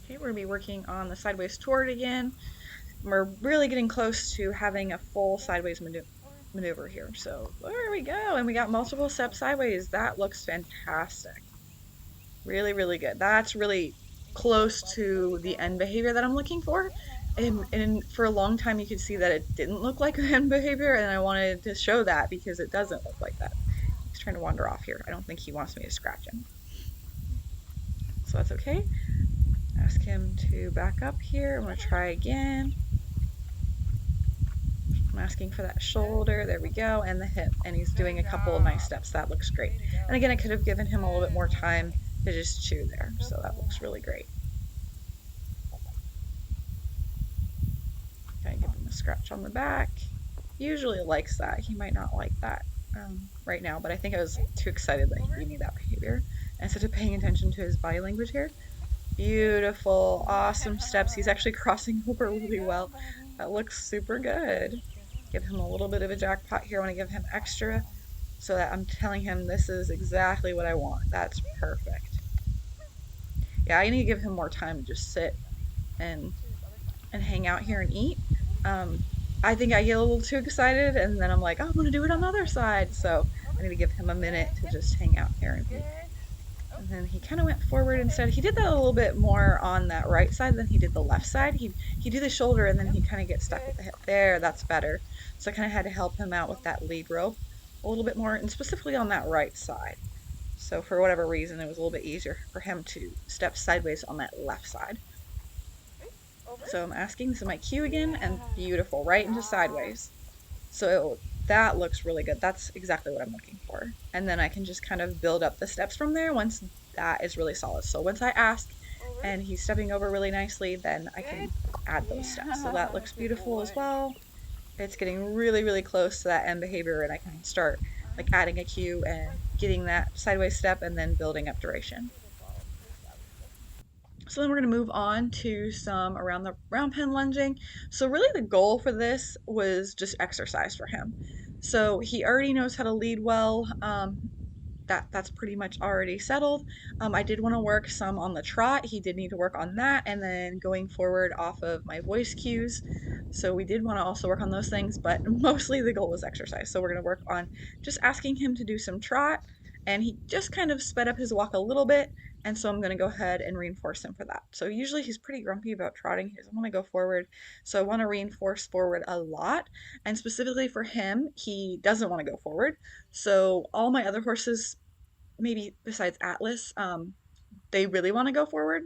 Okay, we're gonna be working on the sideways toward again. We're really getting close to having a full sideways maneuver here. So there we go. And we got multiple steps sideways. That looks fantastic. Really, really good. That's really close to the end behavior that I'm looking for. And for a long time, you could see that it didn't look like end behavior, and I wanted to show that because it doesn't look like that. He's trying to wander off here. I don't think he wants me to scratch him. So that's okay. Ask him to back up here. I'm going to try again. I'm asking for that shoulder. There we go. And the hip. And he's doing a couple of nice steps. That looks great. And again, I could have given him a little bit more time to just chew there. So that looks really great. Okay, give him a scratch on the back. He usually likes that. He might not like that right now, but I think I was too excited that he gave me that behavior. Instead of paying attention to his body language here. Beautiful, awesome steps. He's actually crossing over really well. That looks super good. Give him a little bit of a jackpot here. I want to give him extra so that I'm telling him this is exactly what I want. That's perfect. Yeah, I need to give him more time to just sit and hang out here and eat. Um, I think I get a little too excited and then I'm like, oh, I'm gonna do it on the other side. So I need to give him a minute to just hang out here and eat. And then he kind of went forward instead. He did that a little bit more on that right side than he did the left side. He do the shoulder and then he kind of gets stuck with the hip. There, that's better. So I kind of had to help him out with that lead rope a little bit more, and specifically on that right side. So for whatever reason, it was a little bit easier for him to step sideways on that left side. So I'm asking, this is my cue again, and beautiful, right into sideways. So that looks really good. That's exactly what I'm looking for. And then I can just kind of build up the steps from there once that is really solid. So once I ask and he's stepping over really nicely, then I can add those steps. So that looks beautiful as well. It's getting really, really close to that end behavior, and I can start like adding a cue and getting that sideways step and then building up duration. So then we're going to move on to some around the round pen lunging. So really the goal for this was just exercise for him. So he already knows how to lead well. That's pretty much already settled. I did want to work some on the trot. He did need to work on that, and then going forward off of my voice cues. So we did want to also work on those things, but mostly the goal was exercise. So we're going to work on just asking him to do some trot, and he just kind of sped up his walk a little bit, and so I'm going to go ahead and reinforce him for that. So usually he's pretty grumpy about trotting. He doesn't want to go forward, so I want to reinforce forward a lot, and specifically for him, he doesn't want to go forward. So all my other horses, maybe besides Atlas, they really want to go forward,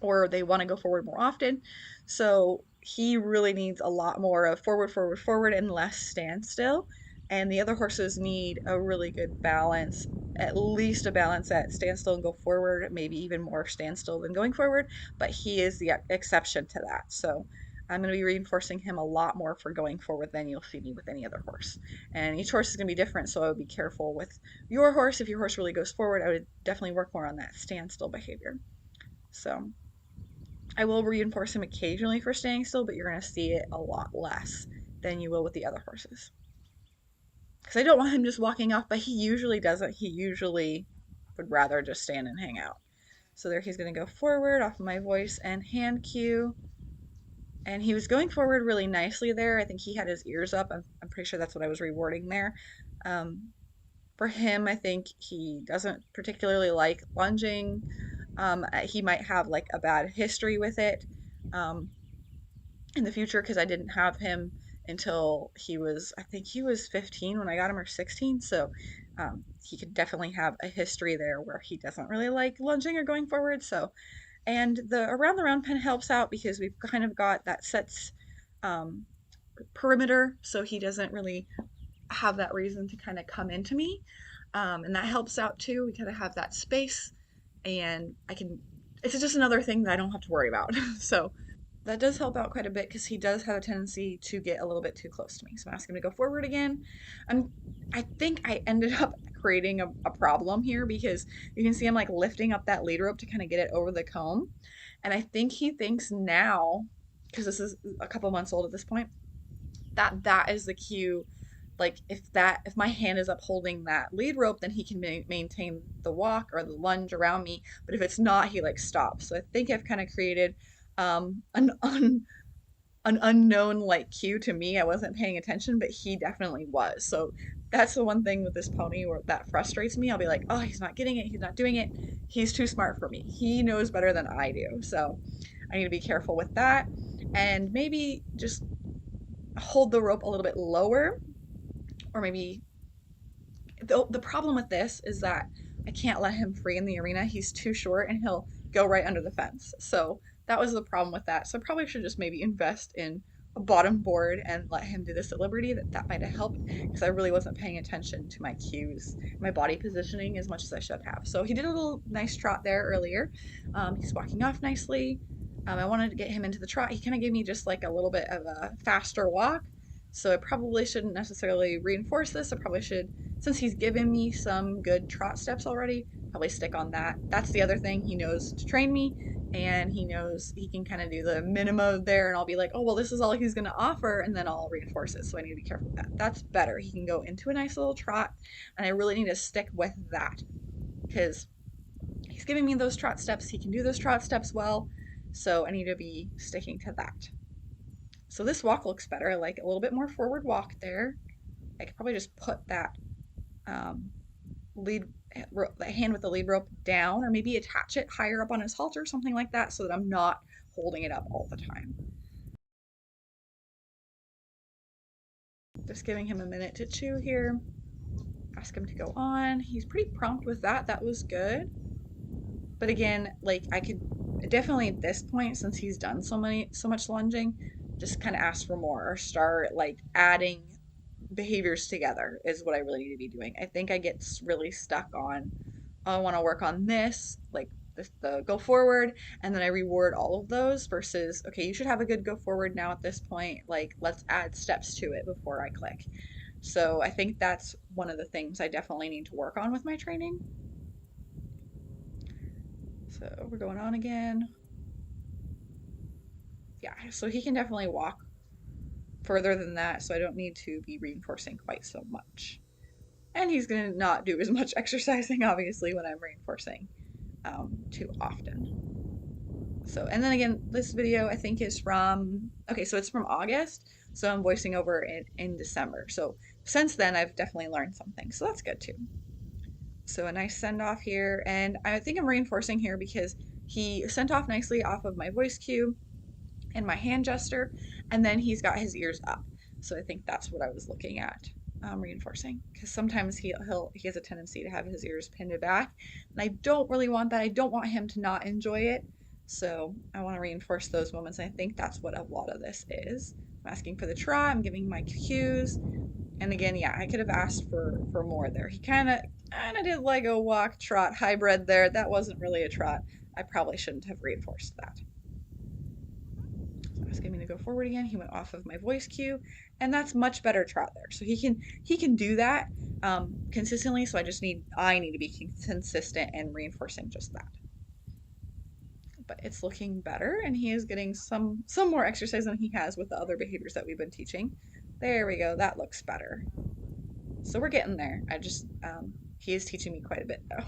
or they want to go forward more often. So he really needs a lot more of forward, forward, forward, and less standstill. And the other horses need a really good balance, at least a balance at standstill and go forward, maybe even more standstill than going forward. But he is the exception to that. So I'm going to be reinforcing him a lot more for going forward than you'll see me with any other horse. And each horse is going to be different, so I would be careful with your horse. If your horse really goes forward, I would definitely work more on that standstill behavior. So I will reinforce him occasionally for staying still, but you're going to see it a lot less than you will with the other horses. Because I don't want him just walking off, but he usually doesn't. He usually would rather just stand and hang out. So there he's going to go forward off of my voice and hand cue. And he was going forward really nicely there. I think he had his ears up. I'm pretty sure that's what I was rewarding there. For him, I think he doesn't particularly like lunging. He might have like a bad history with it um, in the future because I didn't have him until he was, I think he was 15 when I got him, or 16. So he could definitely have a history there where he doesn't really like lunging or going forward. So, and the around the round pen helps out because we've kind of got that sets um, perimeter, so he doesn't really have that reason to kind of come into me. And that helps out too. We kind of have that space, and I can, it's just another thing that I don't have to worry about. So that does help out quite a bit because he does have a tendency to get a little bit too close to me. So I'm asking him to go forward again. I think I ended up creating a problem here because you can see I'm like lifting up that lead rope to kind of get it over the comb. And I think he thinks now, because this is a couple months old at this point, that that is the cue like if my hand is up holding that lead rope, then he can maintain the walk or the lunge around me. But if it's not, he like stops. So I think I've kind of created an unknown like cue to me. I wasn't paying attention, but he definitely was. So that's the one thing with this pony where that frustrates me. I'll be like, oh, he's not getting it. He's not doing it. He's too smart for me. He knows better than I do. So I need to be careful with that. And maybe just hold the rope a little bit lower, or maybe the problem with this is that I can't let him free in the arena. He's too short and he'll go right under the fence. So that was the problem with that. So I probably should just maybe invest in a bottom board and let him do this at liberty. That might have helped because I really wasn't paying attention to my cues, my body positioning as much as I should have. So he did a little nice trot there earlier. He's walking off nicely. I wanted to get him into the trot. He kind of gave me just like a little bit of a faster walk. So I probably shouldn't necessarily reinforce this. I probably should, since he's given me some good trot steps already, probably stick on that. That's the other thing. He knows to train me, and he knows he can kind of do the minimum there, and I'll be like, oh, well, this is all he's going to offer, and then I'll reinforce it. So I need to be careful with that. That's better. He can go into a nice little trot, and I really need to stick with that because he's giving me those trot steps. He can do those trot steps well, so I need to be sticking to that. So this walk looks better. I like a little bit more forward walk there. I could probably just put that um, lead the hand with the lead rope down, or maybe attach it higher up on his halter, something like that, so that I'm not holding it up all the time. Just giving him a minute to chew here. Ask him to go on. He's pretty prompt with that. That was good. But again, like I could definitely at this point, since he's done so much lunging, just kind of ask for more or start like adding behaviors together is what I really need to be doing. I think I get really stuck on, oh, I want to work on this, like the go forward, and then I reward all of those versus, okay, you should have a good go forward now at this point. Like, let's add steps to it before I click. So I think that's one of the things I definitely need to work on with my training. So we're going on again. Yeah, so he can definitely walk further than that, so I don't need to be reinforcing quite so much. And he's going to not do as much exercising, obviously, when I'm reinforcing too often. So, and then again, this video I think is from, okay, so it's from August. So I'm voicing over it in December. So since then, I've definitely learned something. So that's good too. So a nice send off here. And I think I'm reinforcing here because he sent off nicely off of my voice cue and my hand gesture. And then he's got his ears up. So I think that's what I was looking at. Reinforcing, because sometimes he has a tendency to have his ears pinned back, and I don't really want that. I don't want him to not enjoy it, so I want to reinforce those moments. And I think that's what a lot of this is. I'm asking for the try. I'm giving my cues, and again, yeah, I could have asked for more there. He kind of did like a walk trot hybrid there. That wasn't really a trot. I probably shouldn't have reinforced that. Asking me to go forward again. He went off of my voice cue, and that's much better trot there. So he can do that consistently. So I need to be consistent and reinforcing just that. But it's looking better, and he is getting some more exercise than he has with the other behaviors that we've been teaching. There we go. That looks better. So we're getting there. He is teaching me quite a bit though.